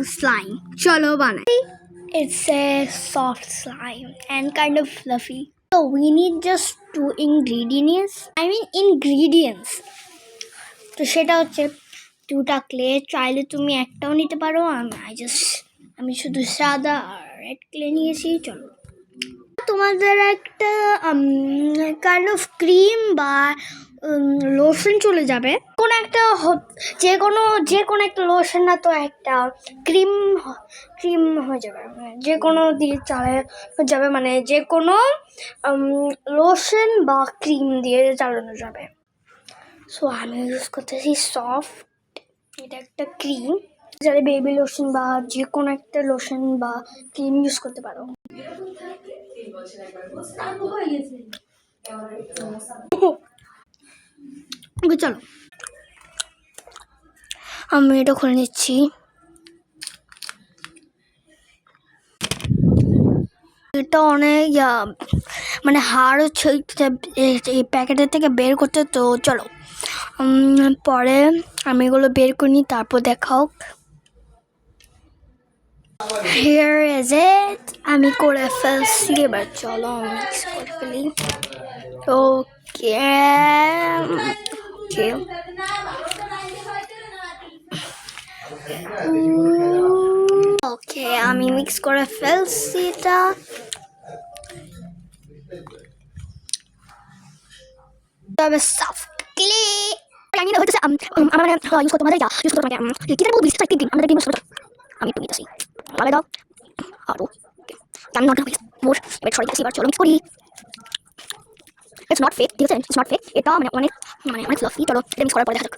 slime. Chalo banai. It's a soft slime and kind of fluffy. So we need just two ingredients. তো সেটা হচ্ছে দুটা clay, চাইলে তুমি একটাও নিতে পারো। আমি শুধু সাদা আর রেড ক্লে নিয়েছি। চলো, তোমাদের একটা কাইন্ড অফ ক্রিম বা লোশন চলে যাবে, কোনো একটা যে কোনো একটা লোশন না তো একটা ক্রিম হয়ে যাবে, যে কোনো দিয়ে চালানো যাবে, মানে যে কোনো লোশন বা ক্রিম দিয়ে চালানো যাবে। সো আমি ইউজ করতেছি সফট, এটা একটা ক্রিম, যারা বেবি লোশন বা যে কোনো একটা লোশন বা ক্রিম ইউজ করতে পারো। চলো আমি এটা খুলে নিচ্ছি। এটা অনেক মানে হাড় হচ্ছে এই প্যাকেটের থেকে বের করতে। তো চলো পরে আমি এগুলো বের করে নিই, তারপর দেখাও। Here is it. আমি করে ফেলছি, এবার চলো মিক্স করে ফেলি। ওকে ওকে আমি মিক্স করে ফেলছি এটা। তবে সফট ক্লে আমি না হইতেছে আমার ইউজ করতে মানে ইউজ করতে মানে কি জানি বলবি সাইড ক্রিম আমাদের ক্রিম আমি তো নিতেছি ভালো দাও আরো আমি নট মোর এবার সরি এবার চলো মিক্স করি। ইটস নট ফেক, ঠিক আছে, ইটস নট ফেক, এটা মানে অনেক ফ্লাফি। চলো এটা মিক্স করার পরে দেখা যাক।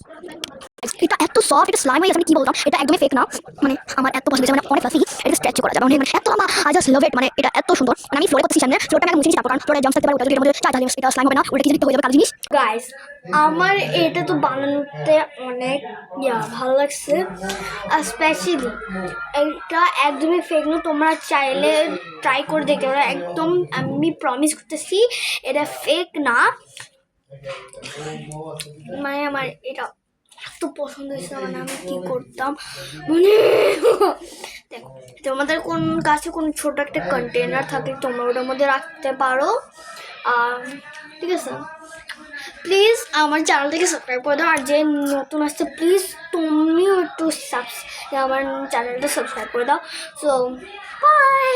এটা এত সফট, এটা স্লাইম হয়ে গেছে, আমি কি বলতাম, এটা একদমই ফেক না, মানে আমার এত পছন্দ হয়েছে, মানে অনেক ফ্লাফি, এটা স্ট্রেচ করা যাবে, মানে এত আমার আই জাস্ট লাভ ইট, মানে এটা এত সুন্দর। মানে আমি ফ্লোরে করতেছি, সামনে ফ্লোরটা আমি মুছে দিচ্ছি, কারণ ফ্লোরে জাম্পস থাকতে পারে, ওটা যদি এর মধ্যে চাই তাহলে এটা স্লাইম হবে না, ওটা কিছু হয়ে যাবে কালো জিনিস। গাইস আমার এটা তো বানানোতে অনেক ভালো লাগছে, স্পেশালি এটা একদমই ফেক না, তোমরা চাইলে ট্রাই করে দেখতে পারো, একদম আমি প্রমিস করতেছি এটা ফেক না। মানে আমার এটা এত পছন্দ হয়েছে, মানে আমি কি করতাম, মানে দেখো তোমাদের কোন কাছে কোন ছোট একটা কন্টেনার থাকে তোমরা ওটার মধ্যে রাখতে পারো। ঠিক আছে, প্লিজ আমার চ্যানেলটাকে সাবস্ক্রাইব করে দাও, আর যে নতুন আসছে প্লিজ তুমিও একটু আমার চ্যানেলটা সাবস্ক্রাইব করে দাও। So by.